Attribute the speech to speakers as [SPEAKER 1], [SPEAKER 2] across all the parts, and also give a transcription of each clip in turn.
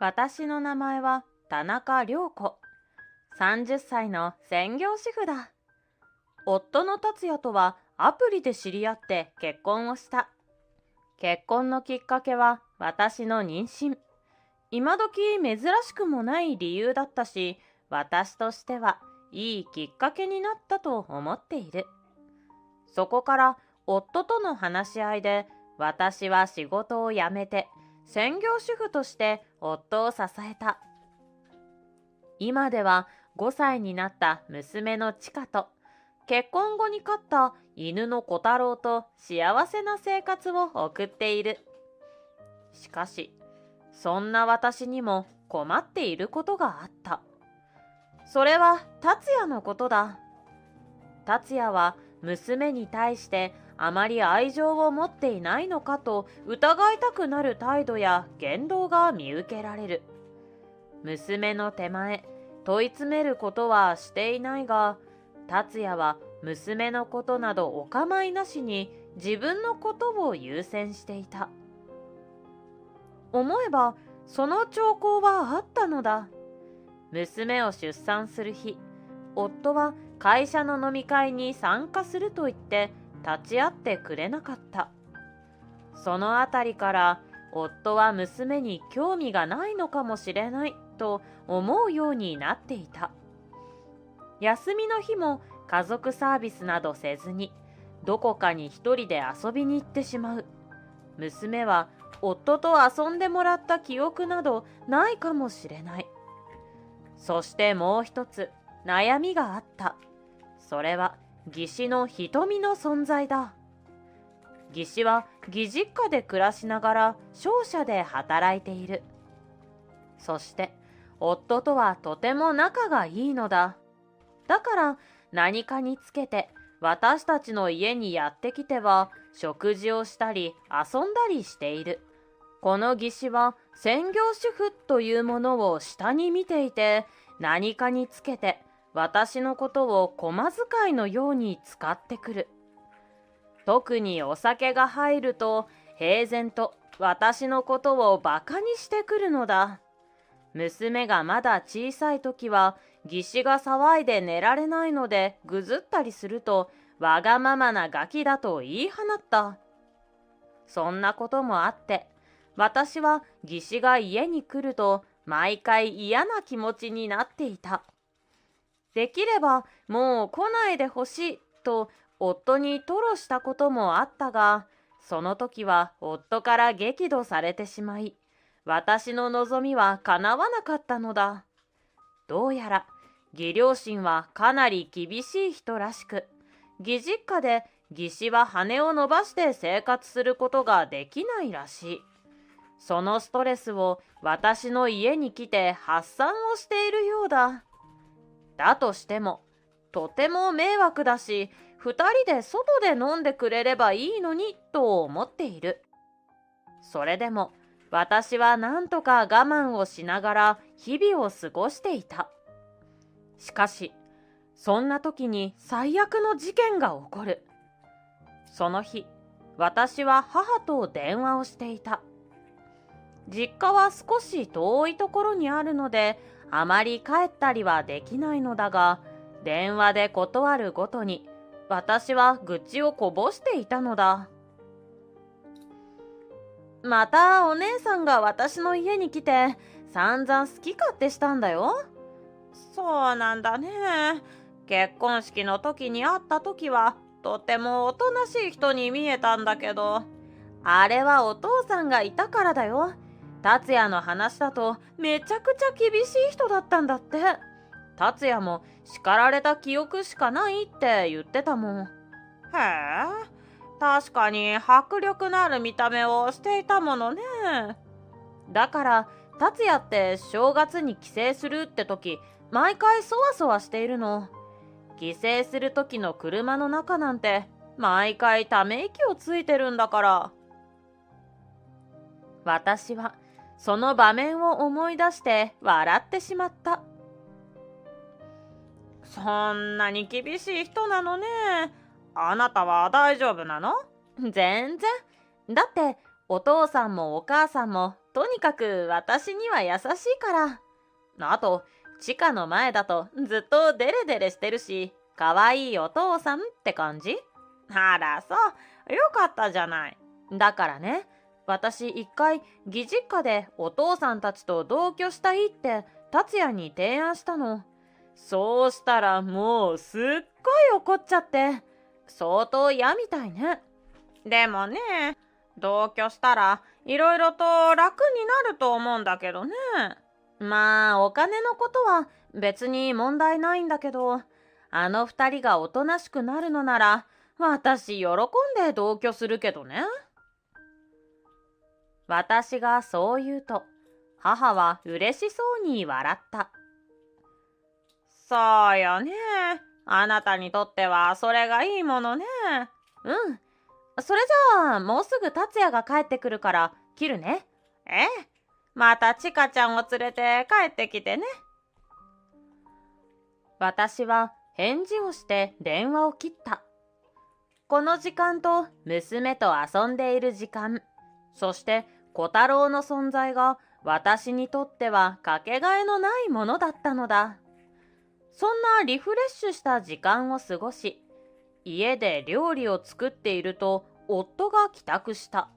[SPEAKER 1] 私の名前は田中涼子。30歳の専業主婦だ。夫の達也とはアプリで知り合って結婚をした。結婚のきっかけは私の妊娠。今時珍しくもない理由だったし、私としてはいいきっかけになったと思っている。そこから夫との話し合いで、私は仕事を辞めて専業主婦として夫を支えた。今では5歳になった娘の千佳と、結婚後に飼った犬の小太郎と幸せな生活を送っている。しかし、そんな私にも困っていることがあった。それは達也のことだ。達也は娘に対してあまり愛情を持っていないのかと疑いたくなる態度や言動が見受けられる。娘の手前、問い詰めることはしていないが、達也は娘のことなどお構いなしに自分のことを優先していた。思えばその兆候はあったのだ。娘を出産する日、夫は会社の飲み会に参加すると言って立ち会ってくれなかった。そのあたりから夫は娘に興味がないのかもしれないと思うようになっていた。休みの日も家族サービスなどせずにどこかに一人で遊びに行ってしまう。娘は夫と遊んでもらった記憶などないかもしれない。そしてもう一つ悩みがあった。それは義士の瞳の存在だ。義士は義実家で暮らしながら商社で働いている。そして夫とはとても仲がいいのだ。だから何かにつけて私たちの家にやってきては食事をしたり遊んだりしている。この義士は専業主婦というものを下に見ていて、何かにつけて私のことを駒遣いのように使ってくる。特にお酒が入ると平然と私のことをバカにしてくるのだ。娘がまだ小さい時は義士が騒いで寝られないのでぐずったりするとわがままなガキだと言い放った。そんなこともあって私は義士が家に来ると毎回嫌な気持ちになっていた。できればもう来ないでほしいと夫に吐露したこともあったが、その時は夫から激怒されてしまい、私の望みは叶わなかったのだ。どうやら義両親はかなり厳しい人らしく、義実家で義士は羽を伸ばして生活することができないらしい。そのストレスを私の家に来て発散をしているようだ。だとしても、とても迷惑だし、2人で外で飲んでくれればいいのにと思っている。それでも私はなんとか我慢をしながら日々を過ごしていた。しかし、そんな時に最悪の事件が起こる。その日、私は母と電話をしていた。実家は少し遠いところにあるので、あまり帰ったりはできないのだが、電話で断るごとに、私は愚痴をこぼしていたのだ。またお姉さんが私の家に来て、散々好き勝手したんだよ。そうなんだね。結婚式の時に会った時は、とてもおとなしい人に見えたんだけど、あれはお父さんがいたからだよ。達也の話だとめちゃくちゃ厳しい人だったんだって。達也も叱られた記憶しかないって言ってたもん。へえ、確かに迫力のある見た目をしていたものね。だから達也って正月に帰省するって時、毎回そわそわしているの。帰省する時の車の中なんて毎回ため息をついてるんだから。私はその場面を思い出して笑ってしまった。そんなに厳しい人なのね。あなたは大丈夫なの？全然。だってお父さんもお母さんもとにかく私には優しいから。あと、チカの前だとずっとデレデレしてるし、かわいいお父さんって感じ？あらそう、よかったじゃない。だからね、私一回義実家でお父さんたちと同居したいって達也に提案したの。そうしたらもうすっごい怒っちゃって、相当嫌みたいね。でもね、同居したらいろいろと楽になると思うんだけどね。まあお金のことは別に問題ないんだけど、あの二人がおとなしくなるのなら私喜んで同居するけどね。私がそう言うと、母は嬉しそうに笑った。そうよね。あなたにとってはそれがいいものね。うん。それじゃあもうすぐ達也が帰ってくるから切るね。ええ。またちかちゃんを連れて帰ってきてね。私は返事をして電話を切った。この時間と娘と遊んでいる時間、そして小太郎の存在が私にとってはかけがえのないものだったのだ。そんなリフレッシュした時間を過ごし、家で料理を作っていると夫が帰宅した。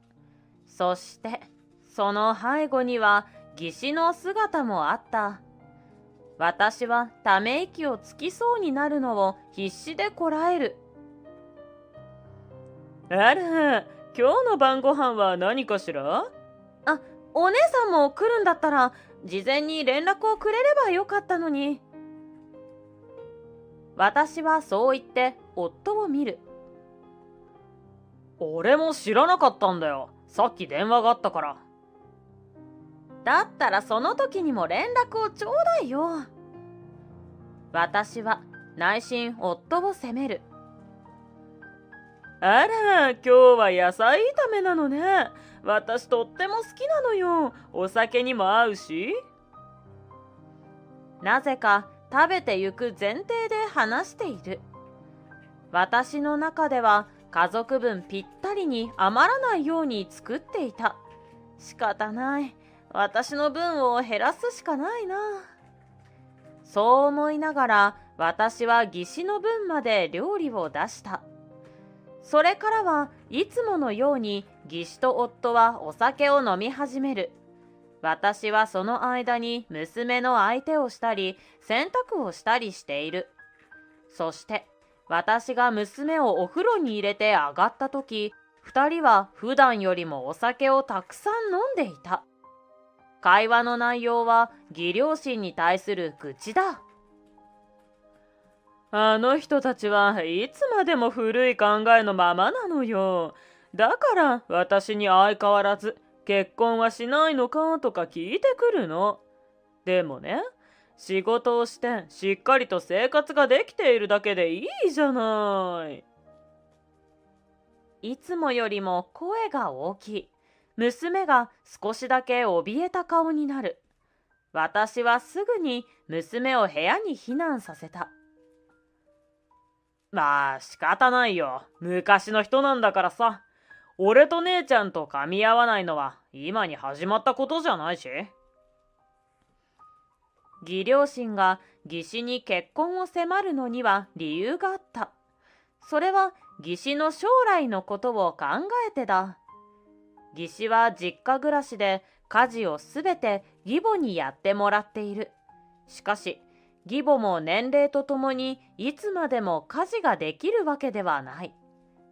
[SPEAKER 1] そしてその背後には義士の姿もあった。私はため息をつきそうになるのを必死でこらえる。あら、今日の晩ご飯は何かしら？あ、お姉さんも来るんだったら事前に連絡をくれればよかったのに。私はそう言って夫を見る。俺も知らなかったんだよ。さっき電話があったから。だったらその時にも連絡をちょうだいよ。私は内心夫を責める。あら、今日は野菜炒めなのね。私とっても好きなのよ。お酒にも合うし。なぜか食べてゆく前提で話している。私の中では家族分ぴったりに余らないように作っていた。仕方ない。私の分を減らすしかないな。そう思いながら私は義士の分まで料理を出した。それからはいつものように義士と夫はお酒を飲み始める。私はその間に娘の相手をしたり洗濯をしたりしている。そして私が娘をお風呂に入れて上がった時、二人は普段よりもお酒をたくさん飲んでいた。会話の内容は義両親に対する愚痴だ。あの人たちはいつまでも古い考えのままなのよ。だから私に相変わらず結婚はしないのかとか聞いてくるの。でもね、仕事をしてしっかりと生活ができているだけでいいじゃない。いつもよりも声が大きい。娘が少しだけ怯えた顔になる。私はすぐに娘を部屋に避難させた。まあ仕方ないよ。昔の人なんだからさ。俺と姉ちゃんと噛み合わないのは今に始まったことじゃないし。義両親が義士に結婚を迫るのには理由があった。それは義士の将来のことを考えてだ。義士は実家暮らしで家事をすべて義母にやってもらっている。しかし義母も年齢とともにいつまでも家事ができるわけではない。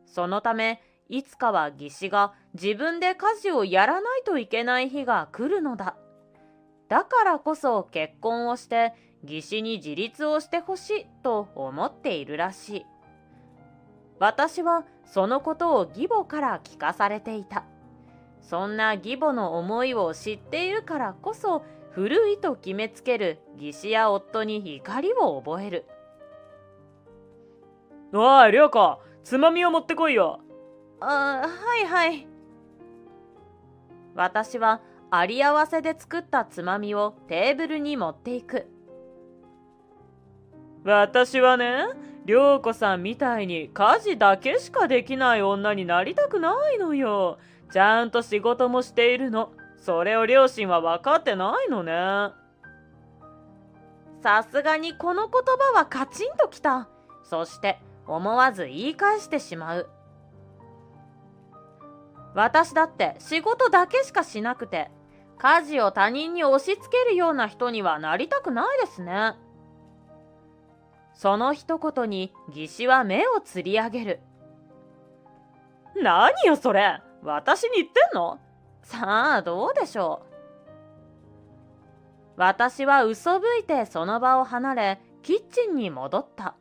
[SPEAKER 1] そのためいつかは義士が自分で家事をやらないといけない日が来るのだ。だからこそ結婚をして義士に自立をしてほしいと思っているらしい。私はそのことを義母から聞かされていた。そんな義母の思いを知っているからこそ古いと決めつける義士や夫に怒りを覚える。おい、涼子、つまみを持ってこいよ。はいはい。私はあり合わせで作ったつまみをテーブルに持っていく。私はね、涼子さんみたいに家事だけしかできない女になりたくないのよ。ちゃんと仕事もしているの。それを両親は分かってないのね。さすがにこの言葉はカチンときた。そして思わず言い返してしまう。私だって仕事だけしかしなくて、家事を他人に押し付けるような人にはなりたくないですね。その一言に義士は目をつり上げる。何よそれ、私に言ってんの？さあどうでしょう。私は嘘吹いてその場を離れ、キッチンに戻った。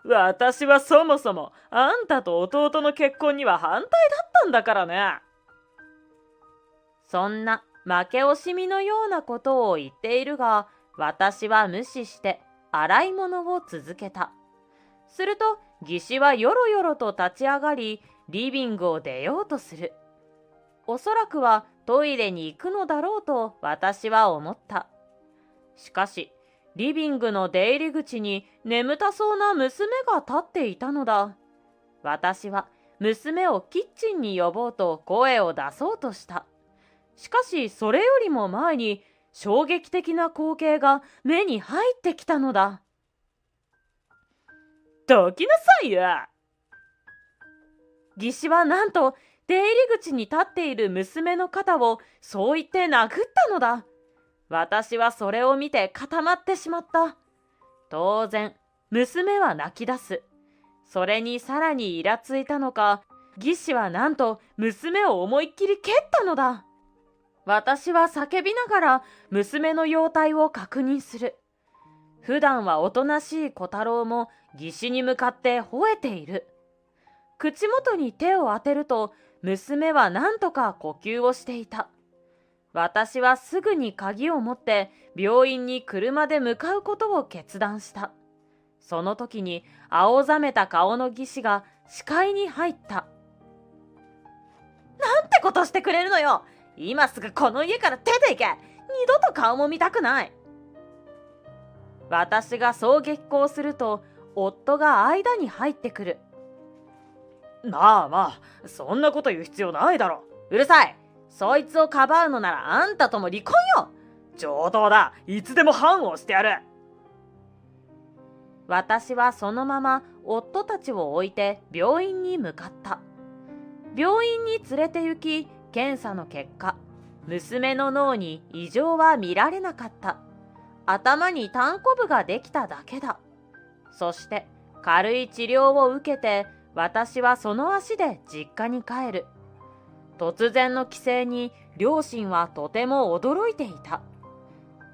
[SPEAKER 1] 私はそもそもあんたと弟の結婚には反対だったんだからね。そんな負け惜しみのようなことを言っているが、私は無視して洗い物を続けた。すると義士はよろよろと立ち上がり、リビングを出ようとする。おそらくはトイレに行くのだろうと私は思った。しかしリビングの出入り口に眠たそうな娘が立っていたのだ。私は娘をキッチンに呼ぼうと声を出そうとした。しかしそれよりも前に衝撃的な光景が目に入ってきたのだ。どきなさいよ。義士はなんと出入り口に立っている娘の肩をそう言って殴ったのだ。私はそれを見て固まってしまった。当然娘は泣き出す。それにさらにイラついたのか、義士はなんと娘を思いっきり蹴ったのだ。私は叫びながら娘の容体を確認する。普段はおとなしい小太郎も義士に向かって吠えている。口元に手を当てると娘は何とか呼吸をしていた。私はすぐに鍵を持って病院に車で向かうことを決断した。その時に青ざめた顔の義士が視界に入った。なんてことしてくれるのよ。今すぐこの家から出て行け。二度と顔も見たくない。私がそう激高すると夫が間に入ってくる。まあまあ、そんなこと言う必要ないだろ。うるさい。そいつをかばうのならあんたとも離婚よ。上等だ。いつでも判をしてやる。私はそのまま夫たちを置いて病院に向かった。病院に連れて行き、検査の結果、娘の脳に異常は見られなかった。頭にたこぶができただけだ。そして軽い治療を受けて、私はその足で実家に帰る。突然の帰省に両親はとても驚いていた。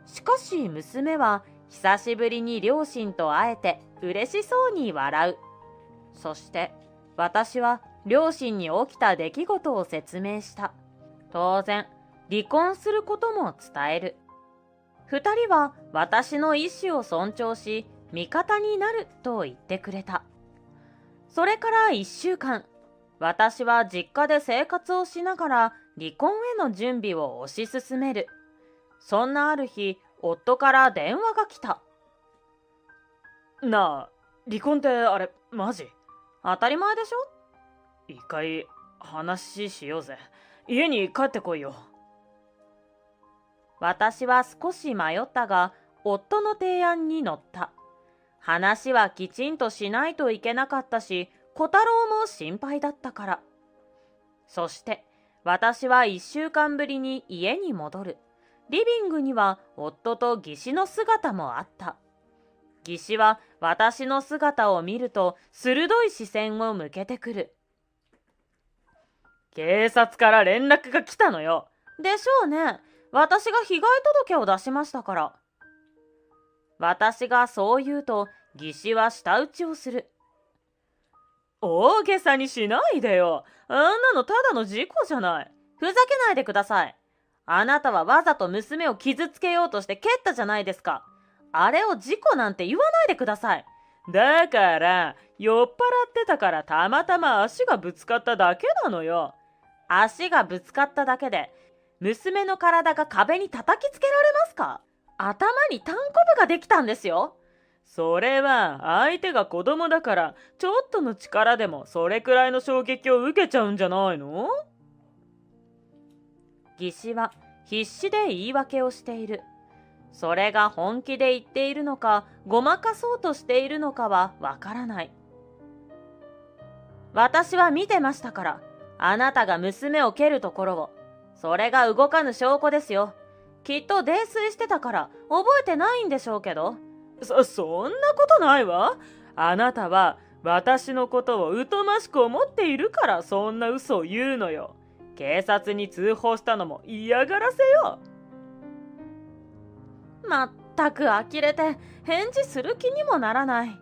[SPEAKER 1] しかし娘は久しぶりに両親と会えて嬉しそうに笑う。そして私は両親に起きた出来事を説明した。当然離婚することも伝える。二人は私の意思を尊重し、味方になると言ってくれた。それから1週間、私は実家で生活をしながら離婚への準備を推し進める。そんなある日、夫から電話が来た。なあ、離婚ってあれ、マジ？当たり前でしょ？一回話しようぜ。家に帰ってこいよ。私は少し迷ったが、夫の提案に乗った。話はきちんとしないといけなかったし、小太郎も心配だったから。そして私は1週間ぶりに家に戻る。リビングには夫と義士の姿もあった。義士は私の姿を見ると鋭い視線を向けてくる。警察から連絡が来たのよ。でしょうね。私が被害届を出しましたから。私がそう言うと義士は舌打ちをする。大げさにしないでよ。あんなのただの事故じゃない。ふざけないでください。あなたはわざと娘を傷つけようとして蹴ったじゃないですか。あれを事故なんて言わないでください。だから酔っ払ってたからたまたま足がぶつかっただけなのよ。足がぶつかっただけで娘の体が壁に叩きつけられますか？頭にたんこぶができたんですよ。それは相手が子供だからちょっとの力でもそれくらいの衝撃を受けちゃうんじゃないの？義士は必死で言い訳をしている。それが本気で言っているのか、ごまかそうとしているのかはわからない。私は見てましたから、あなたが娘を蹴るところを。それが動かぬ証拠ですよ。きっと泥酔してたから覚えてないんでしょうけど。そんなことないわ。あなたは私のことを疎ましく思っているからそんな嘘を言うのよ。警察に通報したのも嫌がらせよ。まったく呆れて返事する気にもならない。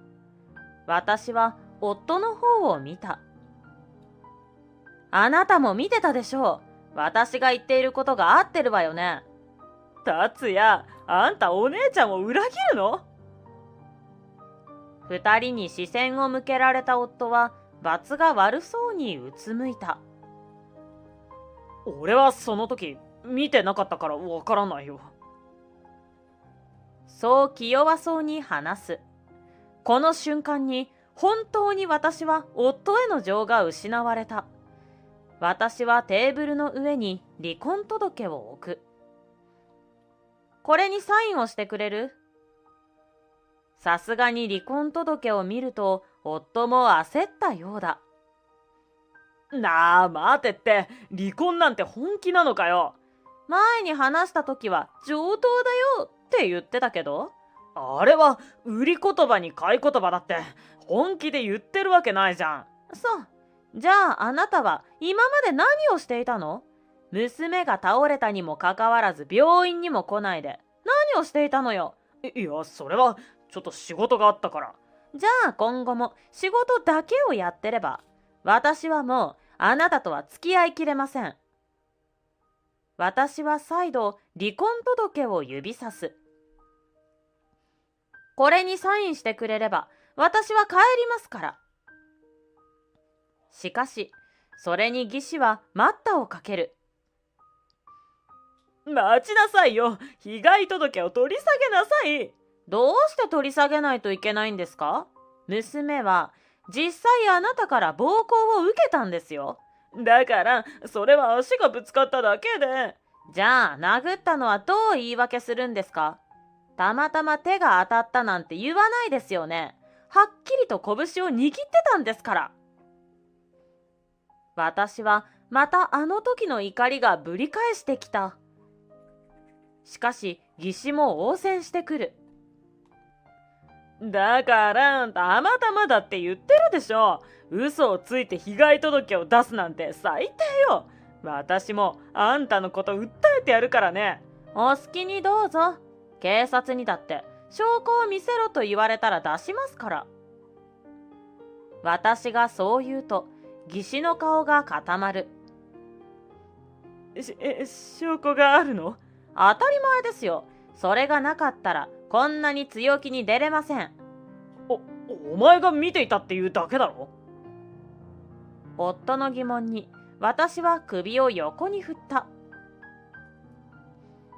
[SPEAKER 1] 私は夫の方を見た。あなたも見てたでしょう。私が言っていることが合ってるわよね。達也、あんたお姉ちゃんを裏切るの？二人に視線を向けられた夫は罰が悪そうにうつむいた。俺はその時見てなかったからわからないよ。そう気弱そうに話す。この瞬間に本当に私は夫への情が失われた。私はテーブルの上に離婚届を置く。これにサインをしてくれる？さすがに離婚届を見ると夫も焦ったようだ。なあ待てって、離婚なんて本気なのかよ。前に話した時は上等だよって言ってたけど。あれは売り言葉に買い言葉だって本気で言ってるわけないじゃん。そう。じゃああなたは今まで何をしていたの？娘が倒れたにもかかわらず病院にも来ないで何をしていたのよ。いやそれはちょっと仕事があったから。じゃあ今後も仕事だけをやってれば私はもうあなたとは付き合いきれません。私は再度離婚届を指さす。これにサインしてくれれば私は帰りますから。しかしそれに義士は待ったをかける。待ちなさいよ。被害届を取り下げなさい。どうして取り下げないといけないんですか？娘は実際あなたから暴行を受けたんですよ。だからそれは足がぶつかっただけで。じゃあ殴ったのはどう言い訳するんですか？たまたま手が当たったなんて言わないですよね。はっきりと拳を握ってたんですから。私はまたあの時の怒りがぶり返してきた。しかし義士も応戦してくる。だからたまたまだって言ってるでしょ。嘘をついて被害届を出すなんて最低よ。私もあんたのこと訴えてやるからね。お好きにどうぞ。警察にだって証拠を見せろと言われたら出しますから。私がそう言うと義士の顔が固まる。証拠があるの？当たり前ですよ。それがなかったらこんなに強気に出れません。お前が見ていたっていうだけだろ。夫の疑問に私は首を横に振った。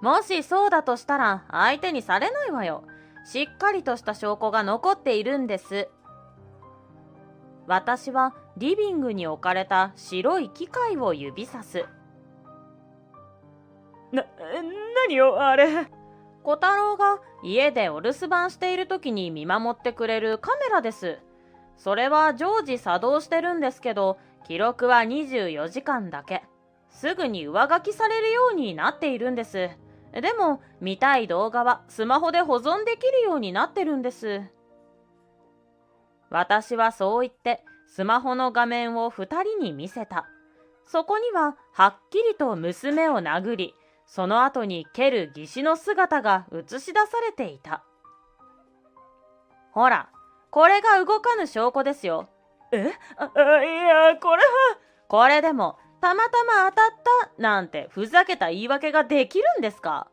[SPEAKER 1] もしそうだとしたら相手にされないわよ。しっかりとした証拠が残っているんです。私はリビングに置かれた白い機械を指さす。何よあれ。小太郎が家でお留守番している時に見守ってくれるカメラです。それは常時作動してるんですけど、記録は24時間だけ。すぐに上書きされるようになっているんです。でも見たい動画はスマホで保存できるようになってるんです。私はそう言ってスマホの画面を2人に見せた。そこにははっきりと娘を殴り、その後に蹴る義士の姿が映し出されていた。ほら、これが動かぬ証拠ですよ。いや、これでもたまたま当たったなんてふざけた言い訳ができるんですか？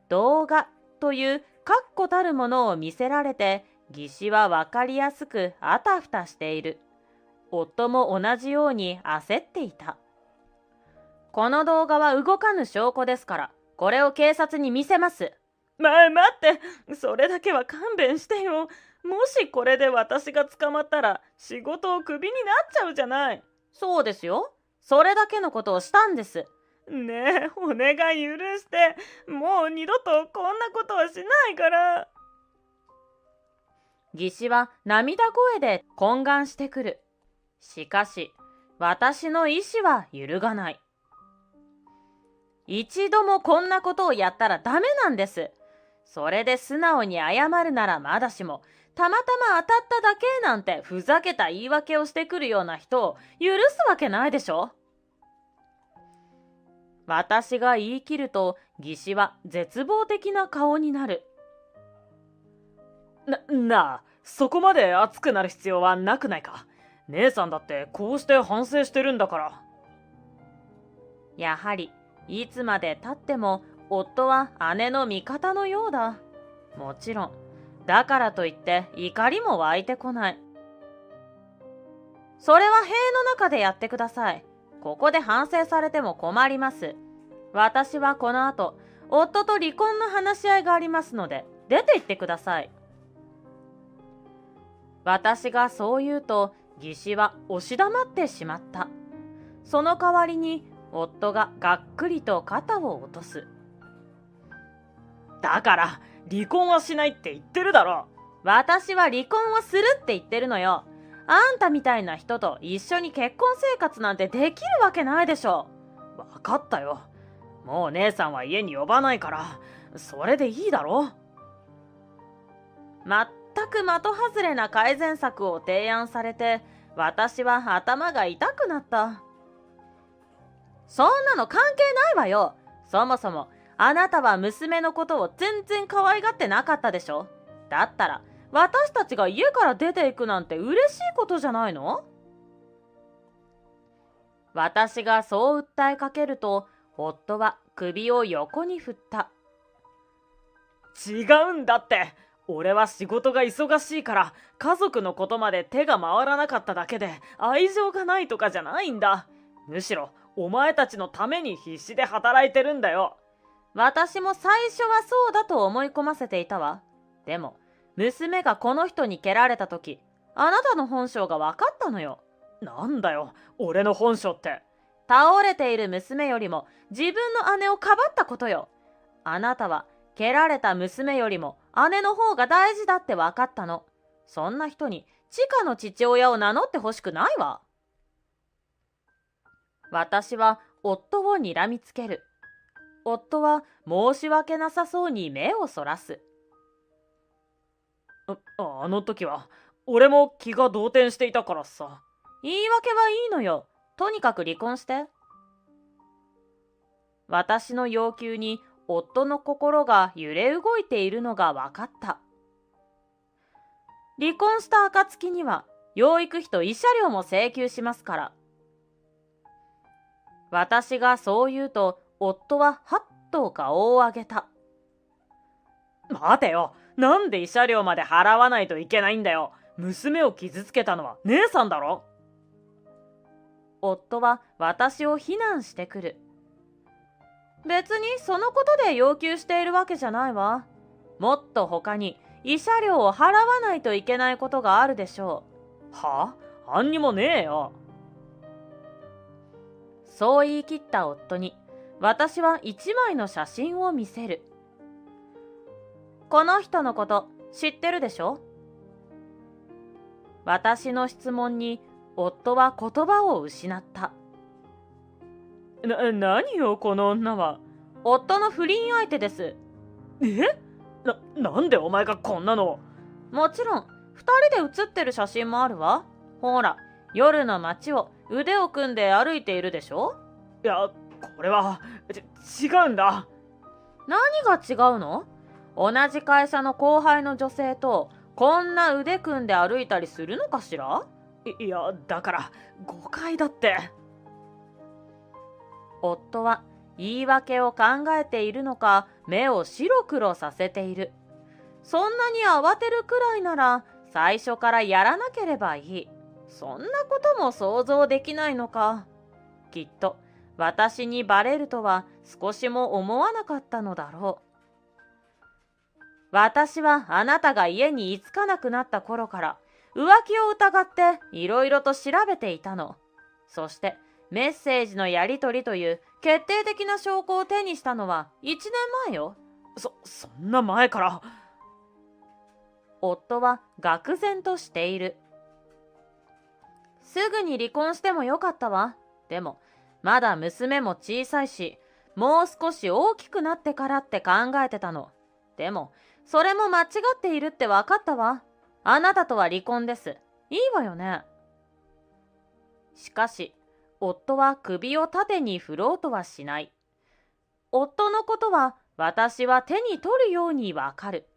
[SPEAKER 1] 動画という確固たるものを見せられて、義士はわかりやすくあたふたしている。夫も同じように焦っていた。この動画は動かぬ証拠ですから、これを警察に見せます。待って、それだけは勘弁してよ。もしこれで私が捕まったら仕事をクビになっちゃうじゃない。そうですよ。それだけのことをしたんです。ねえ、お願い許して。もう二度とこんなことはしないから。義士は涙声で懇願してくる。しかし、私の意志は揺るがない。一度もこんなことをやったらダメなんです。それで素直に謝るならまだしも、たまたま当たっただけなんてふざけた言い訳をしてくるような人を許すわけないでしょ。私が言い切ると、義士は絶望的な顔になる。なあ、そこまで熱くなる必要はなくないか。姉さんだってこうして反省してるんだから。やはり、いつまで経っても夫は姉の味方のようだ。もちろん、だからといって怒りも湧いてこない。それは塀の中でやってください。ここで反省されても困ります。私はこの後、夫と離婚の話し合いがありますので、出て行ってください。私がそう言うと、義士は押し黙ってしまった。その代わりに、夫ががっくりと肩を落とす。だから、離婚はしないって言ってるだろ。私は離婚をするって言ってるのよ。あんたみたいな人と一緒に結婚生活なんてできるわけないでしょ。わかったよ。もう姉さんは家に呼ばないから、それでいいだろ。全く的外れな改善策を提案されて、私は頭が痛くなった。そんなの関係ないわよ。そもそもあなたは娘のことを全然可愛がってなかったでしょ。だったら私たちが家から出ていくなんて嬉しいことじゃないの？私がそう訴えかけると、夫は首を横に振った。違うんだって。俺は仕事が忙しいから家族のことまで手が回らなかっただけで愛情がないとかじゃないんだ。むしろお前たちのために必死で働いてるんだよ。私も最初はそうだと思い込ませていたわ。でも娘がこの人に蹴られた時、あなたの本性が分かったのよ。なんだよ、俺の本性って。倒れている娘よりも自分の姉をかばったことよ。あなたは蹴られた娘よりも姉の方が大事だって分かったの。そんな人に知花の父親を名乗ってほしくないわ。私は夫を睨みつける。夫は申し訳なさそうに目をそらす。あの時は俺も気が動転していたからさ。言い訳はいいのよ。とにかく離婚して。私の要求に夫の心が揺れ動いているのが分かった。離婚した暁には養育費と慰謝料も請求しますから。私がそう言うと、夫ははっと顔を上げた。待てよ、なんで慰謝料まで払わないといけないんだよ。娘を傷つけたのは姉さんだろ。夫は私を非難してくる。別にそのことで要求しているわけじゃないわ。もっと他に慰謝料を払わないといけないことがあるでしょう。はあ？何にもねえよ。そう言い切った夫に、私は一枚の写真を見せる。この人のこと知ってるでしょ？私の質問に夫は言葉を失った。何よこの女は。夫の不倫相手です。なんでお前がこんなの。もちろん二人で写ってる写真もあるわ。ほら、夜の街を腕を組んで歩いているでしょ。いや、これは違うんだ。何が違うの？同じ会社の後輩の女性とこんな腕組んで歩いたりするのかしら？いや、だから誤解だって。夫は言い訳を考えているのか、目を白黒させている。そんなに慌てるくらいなら最初からやらなければいい。そんなことも想像できないのか。きっと私にバレるとは少しも思わなかったのだろう。私はあなたが家に居つかなくなった頃から浮気を疑っていろいろと調べていたの。そしてメッセージのやり取りという決定的な証拠を手にしたのは1年前よ。
[SPEAKER 2] そんな前から。
[SPEAKER 1] 夫は愕然としている。すぐに離婚してもよかったわ。でも、まだ娘も小さいし、もう少し大きくなってからって考えてたの。でも、それも間違っているって分かったわ。あなたとは離婚です。いいわよね。しかし、夫は首を縦に振ろうとはしない。夫のことは私は手に取るようにわかる。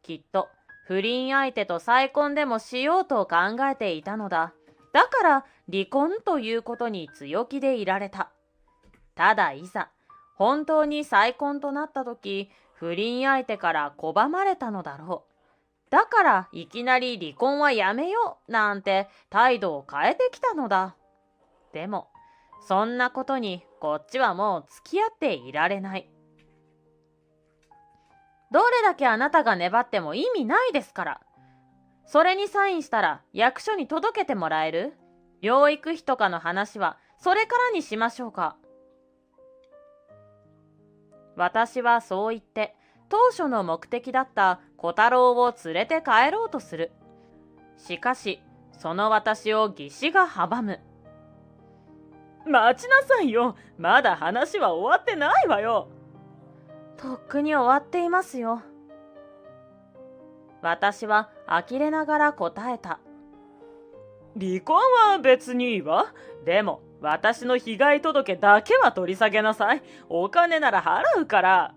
[SPEAKER 1] きっと不倫相手と再婚でもしようと考えていたのだ。だから離婚ということに強気でいられた。ただいざ本当に再婚となった時、不倫相手から拒まれたのだろう。だからいきなり離婚はやめようなんて態度を変えてきたのだ。でもそんなことにこっちはもう付き合っていられない。どれだけあなたが粘っても意味ないですから。それにサインしたら役所に届けてもらえる？養育費とかの話はそれからにしましょうか。私はそう言って当初の目的だった小太郎を連れて帰ろうとする。しかしその私を義士が阻む。
[SPEAKER 2] 待ちなさいよ。まだ話は終わってないわよ。
[SPEAKER 1] とっくに終わっていますよ。私は呆れながら答えた。
[SPEAKER 2] 離婚は別にいいわ。でも私の被害届だけは取り下げなさい。お金なら払うから。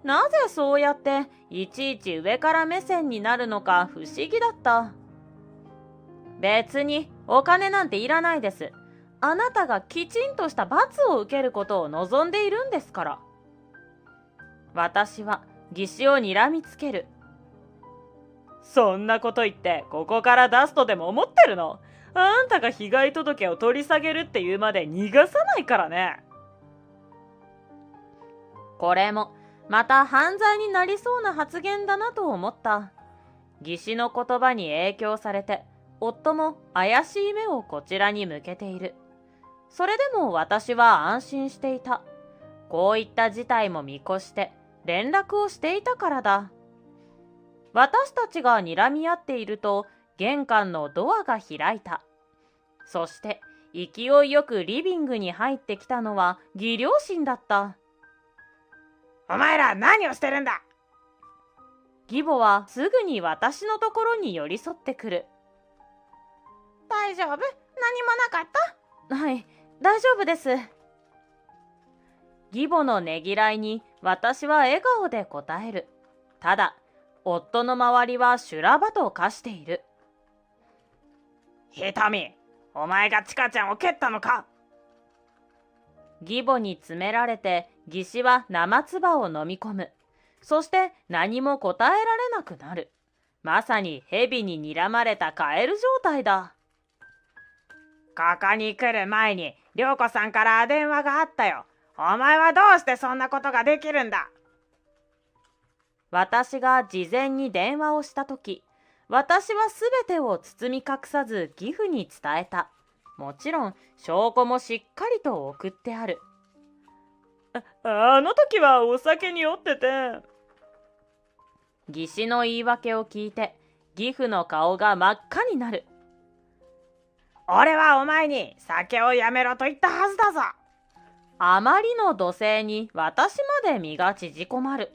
[SPEAKER 1] なぜそうやっていちいち上から目線になるのか不思議だった。別にお金なんていらないです。あなたがきちんとした罰を受けることを望んでいるんですから。私は義士を睨みつける。
[SPEAKER 2] そんなこと言ってここから出すとでも思ってるの？あんたが被害届を取り下げるっていうまで逃がさないからね。
[SPEAKER 1] これもまた犯罪になりそうな発言だなと思った。義士の言葉に影響されて、夫も怪しい目をこちらに向けている。それでも私は安心していた。こういった事態も見越して連絡をしていたからだ。私たちが睨み合っていると玄関のドアが開いた。そして勢いよくリビングに入ってきたのは義両親だった。
[SPEAKER 2] お前ら何をしてるんだ？
[SPEAKER 1] 義母はすぐに私のところに寄り添ってくる。
[SPEAKER 3] 大丈夫？何もなかった？
[SPEAKER 1] はい、大丈夫です。義母のねぎらいに私は笑顔で答える。ただ、夫の周りは修羅場と化している。
[SPEAKER 2] ひとみ、お前がちかちゃんを蹴ったのか？
[SPEAKER 1] 義母に詰められて義士は生唾を飲み込む。そして何も答えられなくなる。まさに蛇に睨まれたカエル状態だ。
[SPEAKER 2] ここに来る前に涼子さんから電話があったよ。お前はどうしてそんなことができるんだ？
[SPEAKER 1] 私が事前に電話をしたとき、私はすべてを包み隠さず義父に伝えた。もちろん証拠もしっかりと送ってある。
[SPEAKER 2] あの時はお酒に酔ってて。
[SPEAKER 1] 義士の言い訳を聞いて義父の顔が真っ赤になる。
[SPEAKER 2] 俺はお前に酒をやめろと言ったはずだぞ。
[SPEAKER 1] あまりの怒声に私まで身が縮こまる。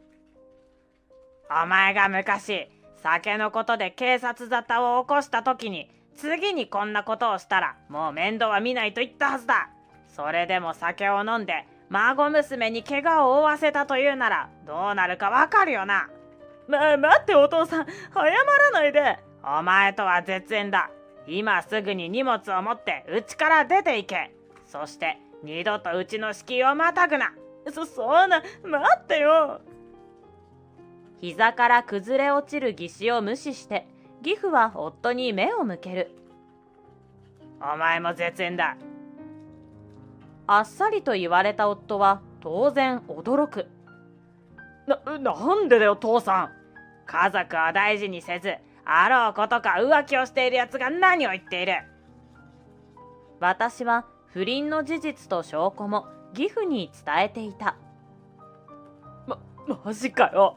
[SPEAKER 2] お前が昔酒のことで警察沙汰を起こした時に、次にこんなことをしたらもう面倒は見ないと言ったはずだ。それでも酒を飲んで孫娘に怪我を負わせたというならどうなるかわかるよな。待ってお父さん、謝らないで。お前とは絶縁だ。今すぐに荷物を持って家から出て行け。そして二度とうちの敷居をまたぐな。そんな、待ってよ。
[SPEAKER 1] 膝から崩れ落ちる義士を無視して義父は夫に目を向ける。
[SPEAKER 2] お前も絶縁だ。
[SPEAKER 1] あっさりと言われた夫は当然驚く。
[SPEAKER 2] なんでだよ父さん。家族を大事にせず、あろうことか浮気をしているやつが何を言っている。
[SPEAKER 1] 私は不倫の事実と証拠も義父に伝えていた。
[SPEAKER 2] マジかよ。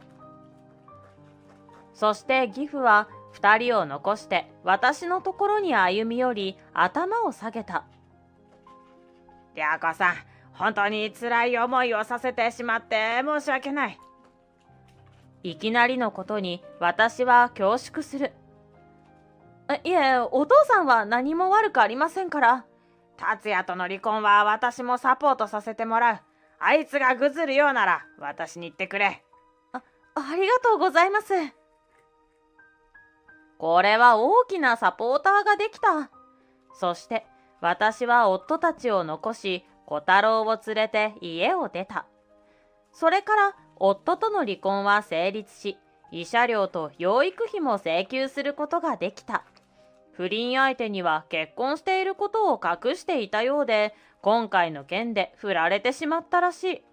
[SPEAKER 1] そして義父は2人を残して私のところに歩み寄り、頭を下げた。
[SPEAKER 2] 涼子さん、本当に辛い思いをさせてしまって申し訳ない。
[SPEAKER 1] いきなりのことに私は恐縮する。いえ、お父さんは何も悪くありませんから。
[SPEAKER 2] 達也との離婚は私もサポートさせてもらう。あいつがぐずるようなら私に言ってくれ。
[SPEAKER 1] ありがとうございます。これは大きなサポーターができた。そして私は夫たちを残し、小太郎を連れて家を出た。それから夫との離婚は成立し、慰謝料と養育費も請求することができた。不倫相手には結婚していることを隠していたようで、今回の件で振られてしまったらしい。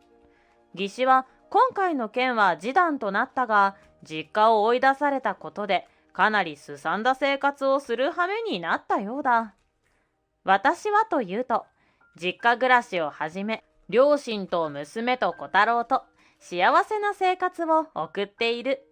[SPEAKER 1] 義士は今回の件は示談となったが、実家を追い出されたことでかなりすさんだ生活をする羽目になったようだ。私はというと、実家暮らしをはじめ、両親と娘と小太郎と幸せな生活を送っている。